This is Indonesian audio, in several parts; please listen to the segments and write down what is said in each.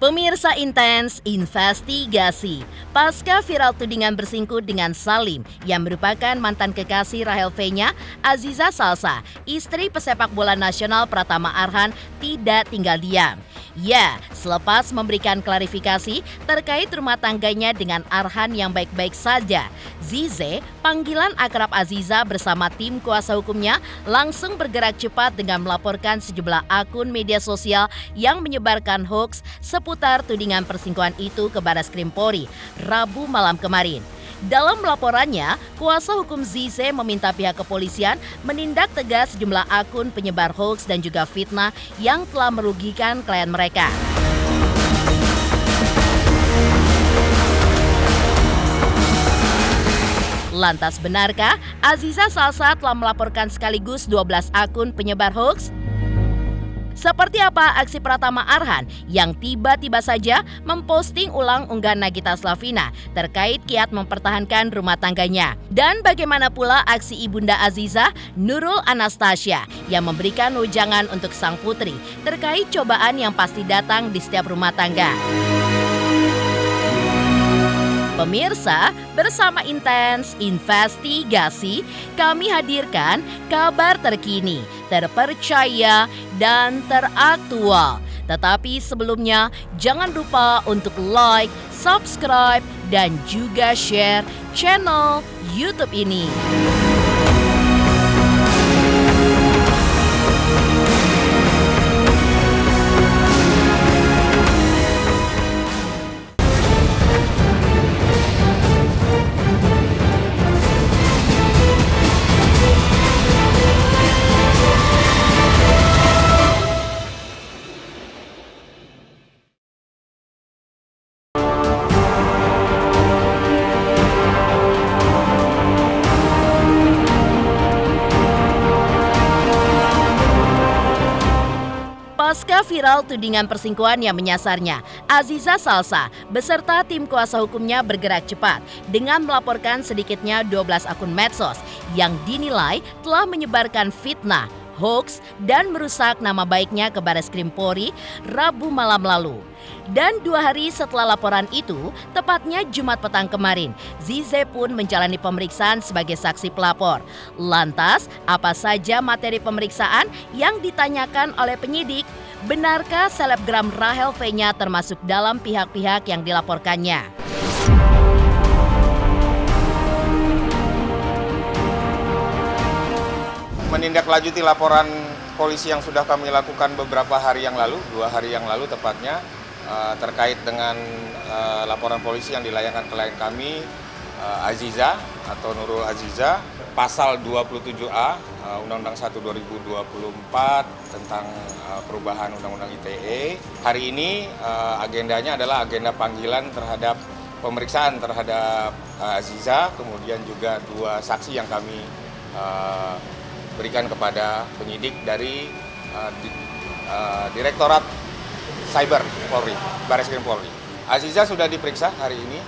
Pemirsa Intens investigasi. Pasca viral tudingan bersingkut dengan Salim yang merupakan mantan kekasih Rahel V-nya, Aziza Salsa, istri pesepak bola nasional Pratama Arhan, tidak tinggal diam. Ya, selepas memberikan klarifikasi terkait rumah tangganya dengan Arhan yang baik-baik saja, Zize, panggilan akrab Aziza bersama tim kuasa hukumnya, langsung bergerak cepat dengan melaporkan sejumlah akun media sosial yang menyebarkan hoaks seputar tudingan perselingkuhan itu ke Barreskrim Polri Rabu malam kemarin. Dalam laporannya, kuasa hukum Zize meminta pihak kepolisian menindak tegas sejumlah akun penyebar hoaks dan juga fitnah yang telah merugikan klien mereka. Lantas benarkah Aziza Salsa telah melaporkan sekaligus 12 akun penyebar hoaks? Seperti apa aksi Pratama Arhan yang tiba-tiba saja memposting ulang unggahan Nagita Slavina terkait kiat mempertahankan rumah tangganya? Dan bagaimana pula aksi ibunda Aziza, Nurul Anastasia, yang memberikan wejangan untuk sang putri terkait cobaan yang pasti datang di setiap rumah tangga? Pemirsa, bersama Intens Investigasi, kami hadirkan kabar terkini, terpercaya, dan teraktual. Tetapi sebelumnya, jangan lupa untuk like, subscribe, dan juga share channel YouTube ini. Pasca viral tudingan perselingkuhan yang menyasarnya, Aziza Salsa beserta tim kuasa hukumnya bergerak cepat dengan melaporkan sedikitnya 12 akun medsos yang dinilai telah menyebarkan fitnah, hoaks, dan merusak nama baiknya ke Barreskrim Polri Rabu malam lalu. Dan 2 hari setelah laporan itu, tepatnya Jumat petang kemarin, Zize pun menjalani pemeriksaan sebagai saksi pelapor. Lantas, apa saja materi pemeriksaan yang ditanyakan oleh penyidik? Benarkah selebgram Rahel V-nya termasuk dalam pihak-pihak yang dilaporkannya? Menindaklanjuti laporan polisi yang sudah kami lakukan beberapa hari yang lalu, 2 hari yang lalu tepatnya, terkait dengan laporan polisi yang dilayangkan klien kami, Aziza atau Nurul Aziza, pasal 27A Undang-Undang 1 2024 tentang perubahan Undang-Undang ITE. Hari ini agendanya adalah agenda panggilan terhadap pemeriksaan terhadap Aziza, kemudian juga 2 saksi yang kami berikan kepada penyidik dari Direktorat Cyber Polri, Barreskrim Polri. Aziza sudah diperiksa hari ini,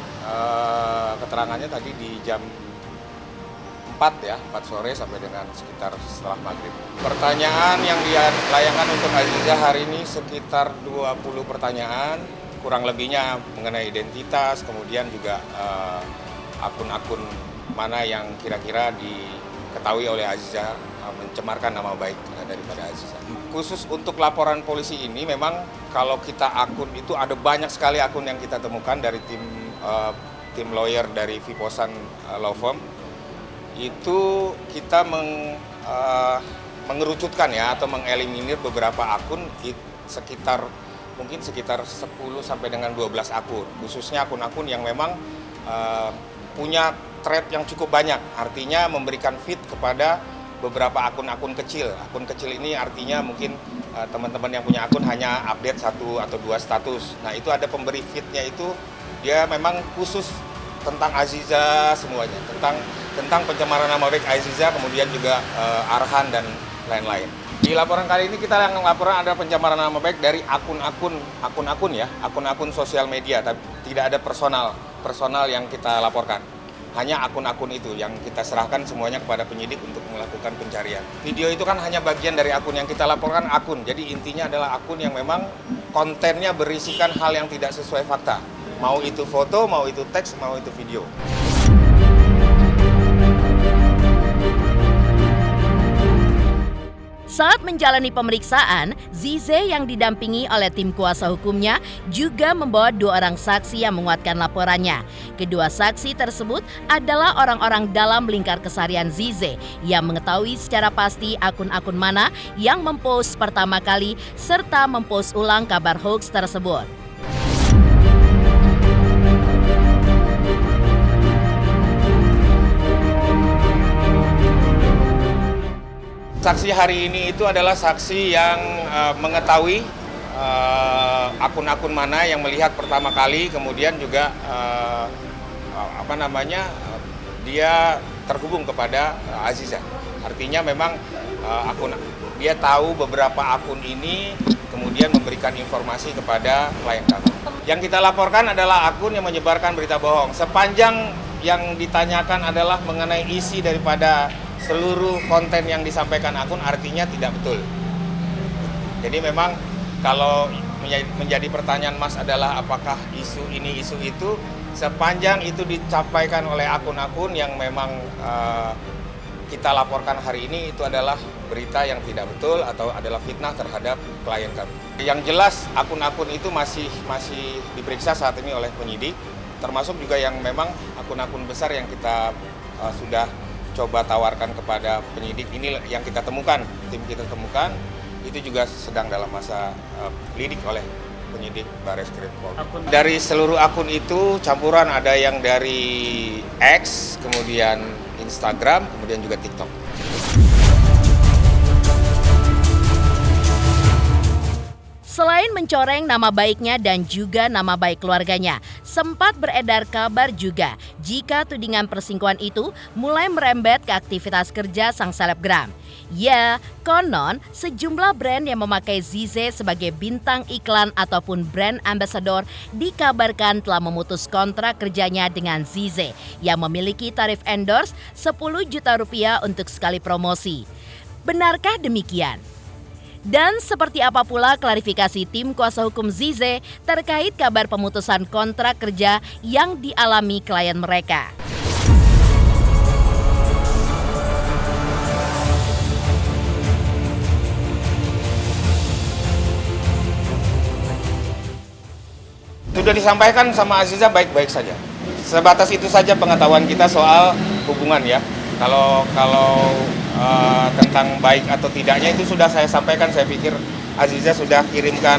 keterangannya tadi di jam 4 sore sampai dengan sekitar setelah maghrib. Pertanyaan yang dilayangkan untuk Aziza hari ini sekitar 20 pertanyaan, kurang lebihnya mengenai identitas, kemudian juga akun-akun mana yang kira-kira diketahui oleh Aziza mencemarkan nama baik daripada Aziza. Khusus untuk laporan polisi ini memang kalau kita akun itu ada banyak sekali akun yang kita temukan dari tim lawyer dari Viposan Law Firm. Itu kita mengerucutkan atau mengeliminir beberapa akun sekitar 10 sampai dengan 12 akun. Khususnya akun-akun yang memang punya thread yang cukup banyak, artinya memberikan feed kepada beberapa akun-akun kecil. Akun kecil ini artinya mungkin teman-teman yang punya akun hanya update 1 atau 2 status. Nah, itu ada pemberi feed-nya itu dia memang khusus tentang Aziza semuanya, tentang pencemaran nama baik Aziza, kemudian juga Arhan dan lain-lain. Di laporan kali ini kita yang laporan ada pencemaran nama baik dari akun-akun sosial media, tapi tidak ada personal yang kita laporkan. Hanya akun-akun itu yang kita serahkan semuanya kepada penyidik untuk melakukan pencarian. Video itu kan hanya bagian dari akun yang kita laporkan akun. Jadi intinya adalah akun yang memang kontennya berisikan hal yang tidak sesuai fakta. Mau itu foto, mau itu teks, mau itu video. Saat menjalani pemeriksaan, Zize yang didampingi oleh tim kuasa hukumnya juga membawa 2 orang saksi yang menguatkan laporannya. Kedua saksi tersebut adalah orang-orang dalam lingkar keseharian Zize yang mengetahui secara pasti akun-akun mana yang mempost pertama kali serta mempost ulang kabar hoax tersebut. Saksi hari ini itu adalah saksi yang mengetahui akun-akun mana yang melihat pertama kali, kemudian juga dia terhubung kepada Aziza. Artinya memang dia tahu beberapa akun ini, kemudian memberikan informasi kepada klien kami. Yang kita laporkan adalah akun yang menyebarkan berita bohong. Sepanjang yang ditanyakan adalah mengenai isi daripada seluruh konten yang disampaikan akun, artinya tidak betul. Jadi memang kalau menjadi pertanyaan Mas adalah apakah isu ini, isu itu, sepanjang itu disampaikan oleh akun-akun yang memang kita laporkan hari ini, itu adalah berita yang tidak betul atau adalah fitnah terhadap klien kami. Yang jelas akun-akun itu masih diperiksa saat ini oleh penyidik, termasuk juga yang memang akun-akun besar yang kita sudah coba tawarkan kepada penyidik. Ini yang kita temukan, tim kita temukan, itu juga sedang dalam masa lidik oleh penyidik Bareskrim Polri. Dari seluruh akun itu campuran, ada yang dari X, kemudian Instagram, kemudian juga TikTok. Selain mencoreng nama baiknya dan juga nama baik keluarganya, sempat beredar kabar juga jika tudingan perselingkuhan itu mulai merembet ke aktivitas kerja sang selebgram. Ya, konon sejumlah brand yang memakai Zize sebagai bintang iklan ataupun brand ambassador dikabarkan telah memutus kontrak kerjanya dengan Zize yang memiliki tarif endorse 10 juta rupiah untuk sekali promosi. Benarkah demikian? Dan seperti apa pula klarifikasi tim kuasa hukum Zize terkait kabar pemutusan kontrak kerja yang dialami klien mereka? Sudah disampaikan sama Aziza baik-baik saja. Sebatas itu saja pengetahuan kita soal hubungan ya. Kalau tentang baik atau tidaknya itu sudah saya sampaikan. Saya pikir Aziza sudah kirimkan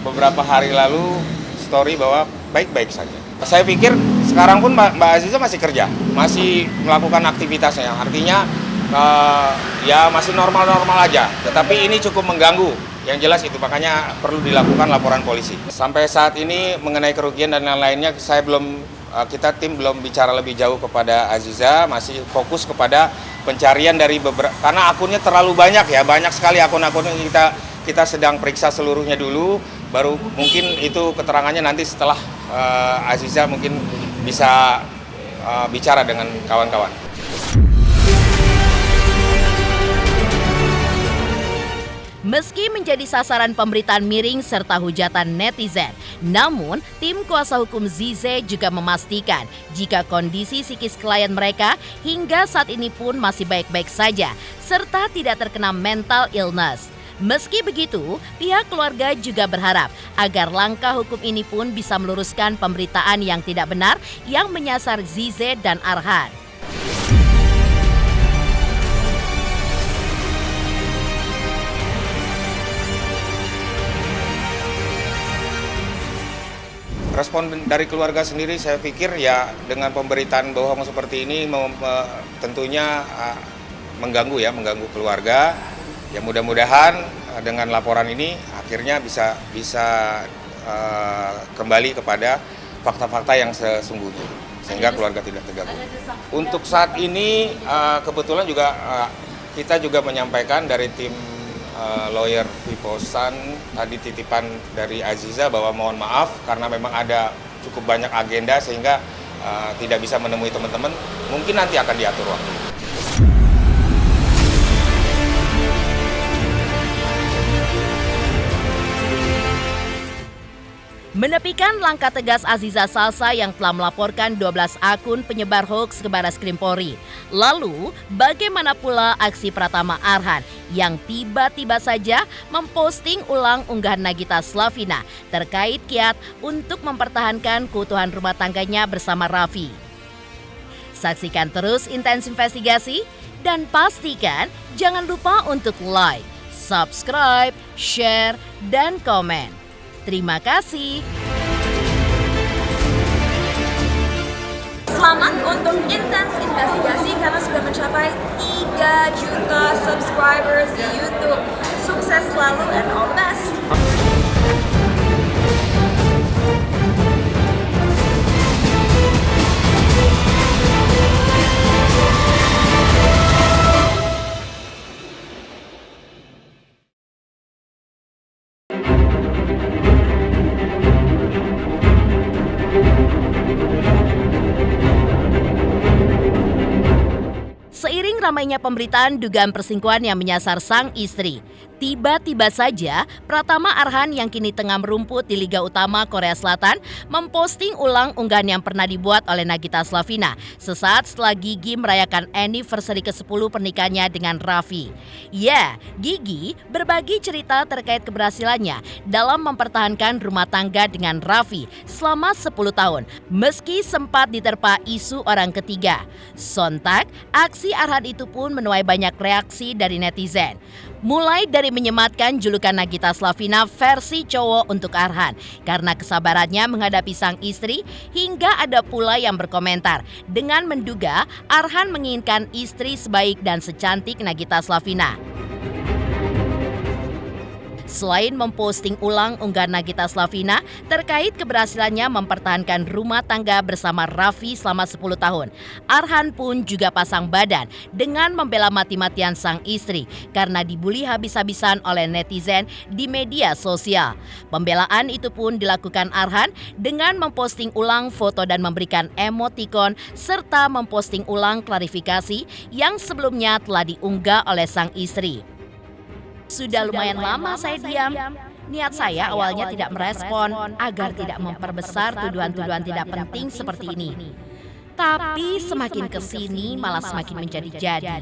beberapa hari lalu story bahwa baik-baik saja. Saya pikir sekarang pun Mbak Aziza masih kerja, masih melakukan aktivitasnya. Artinya ya masih normal-normal aja. Tetapi ini cukup mengganggu. Yang jelas itu, makanya perlu dilakukan laporan polisi. Sampai saat ini mengenai kerugian dan lain-lainnya kita tim belum bicara lebih jauh kepada Aziza, masih fokus kepada pencarian dari beberapa, karena akunnya terlalu banyak ya, banyak sekali akun-akun yang kita sedang periksa seluruhnya dulu, baru mungkin itu keterangannya nanti setelah Aziza mungkin bisa bicara dengan kawan-kawan. Meski menjadi sasaran pemberitaan miring serta hujatan netizen, namun tim kuasa hukum Zize juga memastikan jika kondisi psikis klien mereka hingga saat ini pun masih baik-baik saja serta tidak terkena mental illness. Meski begitu, pihak keluarga juga berharap agar langkah hukum ini pun bisa meluruskan pemberitaan yang tidak benar yang menyasar Zize dan Arhan. Respon dari keluarga sendiri saya pikir ya dengan pemberitaan bohong seperti ini tentunya mengganggu keluarga. Ya mudah-mudahan dengan laporan ini akhirnya bisa kembali kepada fakta-fakta yang sesungguhnya sehingga keluarga tidak terganggu. Untuk saat ini kebetulan juga kita juga menyampaikan dari tim lawyer Viposan tadi titipan dari Aziza bahwa mohon maaf karena memang ada cukup banyak agenda sehingga tidak bisa menemui teman-teman, mungkin nanti akan diatur waktu. Menepikan langkah tegas Aziza Salsa yang telah melaporkan 12 akun penyebar hoaks ke Barreskrim Polri. Lalu, bagaimana pula aksi Pratama Arhan yang tiba-tiba saja memposting ulang unggahan Nagita Slavina terkait kiat untuk mempertahankan keutuhan rumah tangganya bersama Raffi? Saksikan terus Intens Investigasi dan pastikan jangan lupa untuk like, subscribe, share, dan komen. Terima kasih. Selamat untuk Intens Investigasi karena sudah mencapai 3 juta subscribers di YouTube. Sukses selalu and all the best. Seiring ramainya pemberitaan dugaan perselingkuhan yang menyasar sang istri, tiba-tiba saja Pratama Arhan yang kini tengah merumput di Liga Utama Korea Selatan memposting ulang unggahan yang pernah dibuat oleh Nagita Slavina sesaat setelah Gigi merayakan anniversary ke-10 pernikahannya dengan Raffi. Ya, Gigi berbagi cerita terkait keberhasilannya dalam mempertahankan rumah tangga dengan Raffi selama 10 tahun, meski sempat diterpa isu orang ketiga. Sontak, aksi Arhan itu pun menuai banyak reaksi dari netizen. Mulai dari menyematkan julukan Nagita Slavina versi cowok untuk Arhan karena kesabarannya menghadapi sang istri, hingga ada pula yang berkomentar dengan menduga Arhan menginginkan istri sebaik dan secantik Nagita Slavina. Selain memposting ulang unggahan Nagita Slavina terkait keberhasilannya mempertahankan rumah tangga bersama Raffi selama 10 tahun, Arhan pun juga pasang badan dengan membela mati-matian sang istri karena dibully habis-habisan oleh netizen di media sosial. Pembelaan itu pun dilakukan Arhan dengan memposting ulang foto dan memberikan emotikon serta memposting ulang klarifikasi yang sebelumnya telah diunggah oleh sang istri. Sudah lumayan lama saya diam. Niat saya awalnya tidak merespon agar tidak memperbesar tuduhan-tuduhan tidak penting seperti ini. Tapi semakin kesini malah semakin menjadi-jadi.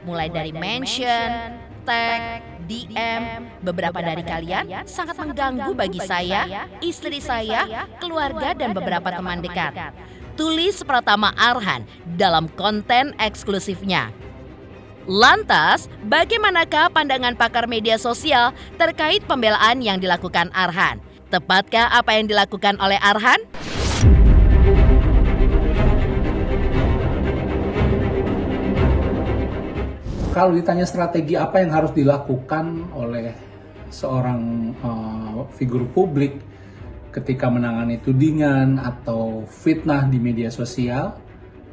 Mulai dari mention, tag, DM, beberapa dari kalian sangat mengganggu bagi saya, istri saya, keluarga dan beberapa teman dekat. Tulis Pratama Arhan dalam konten eksklusifnya. Lantas, bagaimanakah pandangan pakar media sosial terkait pembelaan yang dilakukan Arhan? Tepatkah apa yang dilakukan oleh Arhan? Kalau ditanya strategi apa yang harus dilakukan oleh seorang figur publik ketika menangani tudingan atau fitnah di media sosial,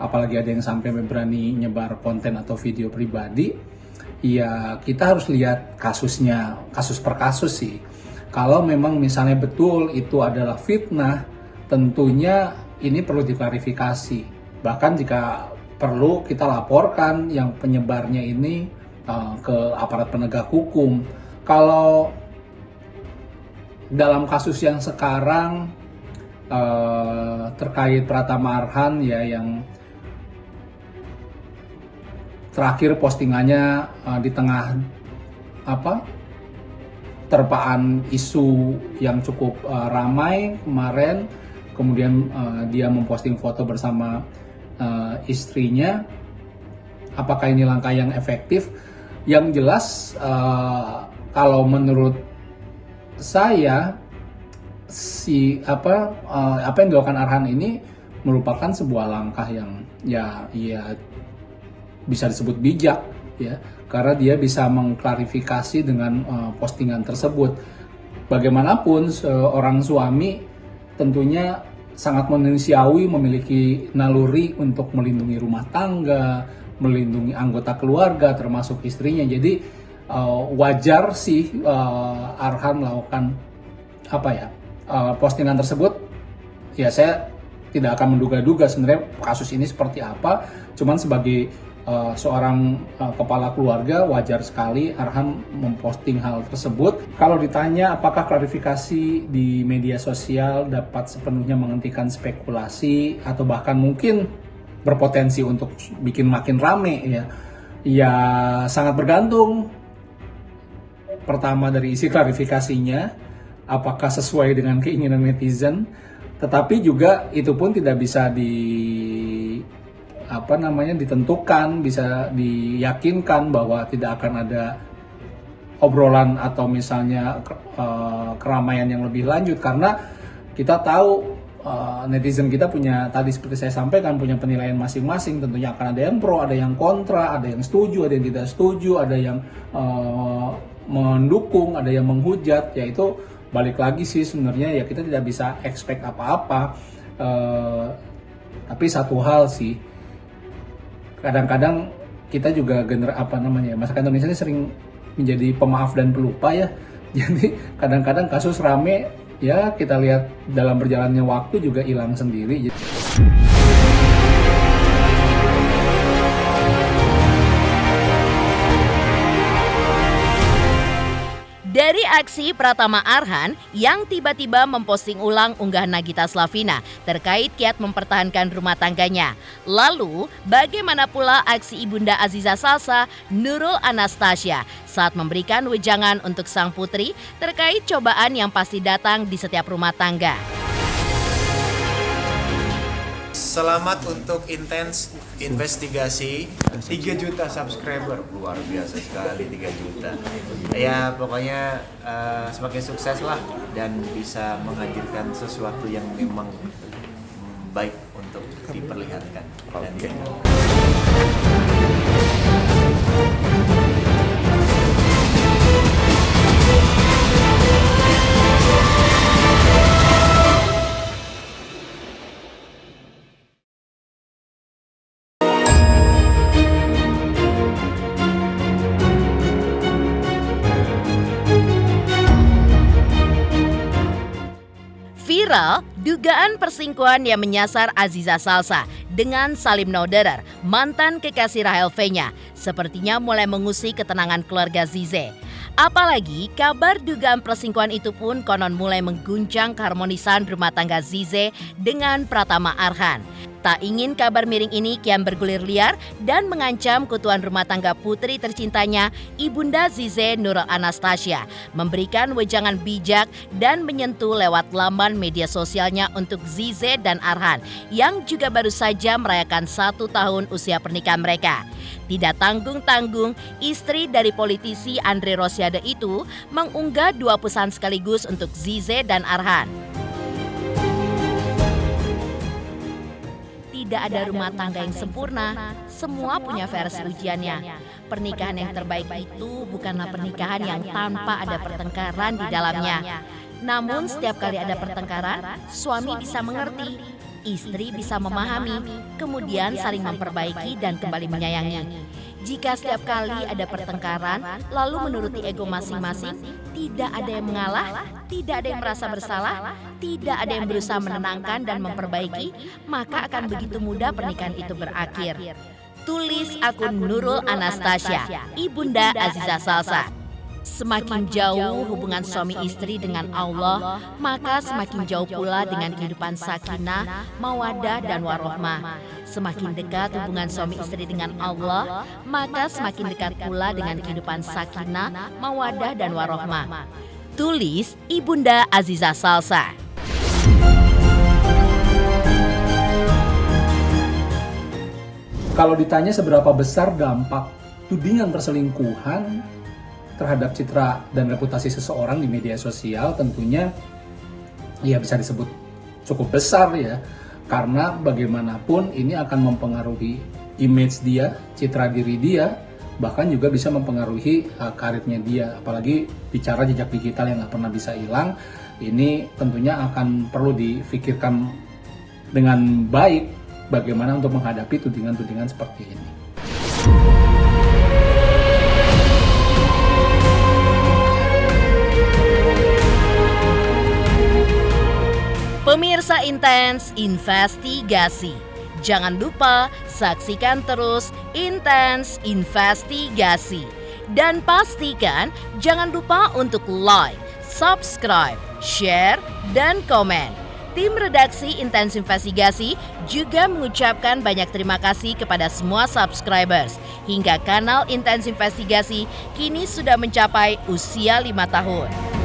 apalagi ada yang sampai berani nyebar konten atau video pribadi, ya kita harus lihat kasusnya, kasus per kasus sih. Kalau memang misalnya betul itu adalah fitnah, tentunya ini perlu diklarifikasi. Bahkan jika perlu kita laporkan yang penyebarnya ini ke aparat penegak hukum. Kalau dalam kasus yang sekarang terkait Pratama Arhan ya yang terakhir postingannya di tengah terpaan isu yang cukup ramai kemarin, kemudian dia memposting foto bersama istrinya. Apakah ini langkah yang efektif? Yang jelas kalau menurut saya apa yang dilakukan Arhan ini merupakan sebuah langkah yang ya bisa disebut bijak ya, karena dia bisa mengklarifikasi dengan postingan tersebut. Bagaimanapun seorang suami tentunya sangat manusiawi, memiliki naluri untuk melindungi rumah tangga, melindungi anggota keluarga termasuk istrinya. Jadi wajar sih Arhan melakukan postingan tersebut. Ya saya tidak akan menduga-duga sebenarnya kasus ini seperti apa, cuman sebagai seorang kepala keluarga, wajar sekali Arhan memposting hal tersebut. Kalau ditanya apakah klarifikasi di media sosial dapat sepenuhnya menghentikan spekulasi atau bahkan mungkin berpotensi untuk bikin makin rame ya sangat bergantung. Pertama dari isi klarifikasinya, apakah sesuai dengan keinginan netizen, tetapi juga itu pun tidak bisa ditentukan, bisa diyakinkan bahwa tidak akan ada obrolan atau misalnya keramaian yang lebih lanjut, karena kita tahu netizen kita punya, tadi seperti saya sampaikan, punya penilaian masing-masing. Tentunya akan ada yang pro, ada yang kontra, ada yang setuju, ada yang tidak setuju, ada yang mendukung, ada yang menghujat. Yaitu balik lagi sih sebenarnya ya kita tidak bisa expect apa-apa. Tapi satu hal sih, kadang-kadang kita juga masyarakat Indonesia ini sering menjadi pemaaf dan pelupa ya. Jadi kadang-kadang kasus rame ya kita lihat dalam berjalannya waktu juga hilang sendiri. Dari aksi Pratama Arhan yang tiba-tiba memposting ulang unggahan Nagita Slavina terkait kiat mempertahankan rumah tangganya. Lalu, bagaimana pula aksi Ibunda Aziza Salsa, Nurul Anastasia saat memberikan wejangan untuk sang putri terkait cobaan yang pasti datang di setiap rumah tangga. Selamat untuk intens investigasi 3 juta subscriber, luar biasa sekali 3 juta. Ya pokoknya semakin sukses lah dan bisa menghadirkan sesuatu yang memang baik untuk diperlihatkan. Dan viral dugaan perselingkuhan yang menyasar Aziza Salsa dengan Salim Nauderer, mantan kekasih Rahel V-nya, sepertinya mulai mengusik ketenangan keluarga Zize. Apalagi kabar dugaan perselingkuhan itu pun konon mulai mengguncang keharmonisan rumah tangga Zize dengan Pratama Arhan. Tak ingin kabar miring ini kian bergulir liar dan mengancam keutuhan rumah tangga putri tercintanya, Ibunda Zize Nurul Anastasia, memberikan wejangan bijak dan menyentuh lewat laman media sosialnya untuk Zize dan Arhan yang juga baru saja merayakan 1 tahun usia pernikahan mereka. Tidak tanggung-tanggung, istri dari politisi Andre Rosiade itu mengunggah 2 pesan sekaligus untuk Zize dan Arhan. Tidak ada rumah tangga yang sempurna, semua punya versi ujiannya. Pernikahan yang terbaik itu bukanlah pernikahan yang tanpa ada pertengkaran di dalamnya. Namun setiap kali ada pertengkaran, suami bisa mengerti, istri bisa memahami, kemudian saling memperbaiki dan kembali menyayangi. Jika setiap kali ada pertengkaran, lalu menuruti ego masing-masing, tidak ada yang mengalah, tidak ada yang merasa bersalah, tidak ada yang berusaha menenangkan dan memperbaiki, maka akan begitu mudah pernikahan itu berakhir. Tulis akun Nurul Anastasia, Ibunda Aziza Salsa. Semakin jauh hubungan suami istri dengan Allah, maka semakin jauh pula dengan kehidupan sakinah, mawaddah dan warohmah. Semakin dekat hubungan suami istri dengan Allah, maka semakin dekat pula dengan kehidupan sakinah, mawaddah dan warohmah. Tulis Ibunda Aziza Salsa. Kalau ditanya seberapa besar dampak tudingan perselingkuhan terhadap citra dan reputasi seseorang di media sosial, tentunya ya bisa disebut cukup besar ya, karena bagaimanapun ini akan mempengaruhi image dia, citra diri dia, bahkan juga bisa mempengaruhi karirnya dia. Apalagi bicara jejak digital yang nggak pernah bisa hilang, ini tentunya akan perlu difikirkan dengan baik bagaimana untuk menghadapi tudingan-tudingan seperti ini. Pemirsa Intens Investigasi, Jangan lupa saksikan terus Intens Investigasi. Dan pastikan jangan lupa untuk like, subscribe, share, dan komen. Tim redaksi Intens Investigasi juga mengucapkan banyak terima kasih kepada semua subscribers. Hingga kanal Intens Investigasi kini sudah mencapai usia 5 tahun.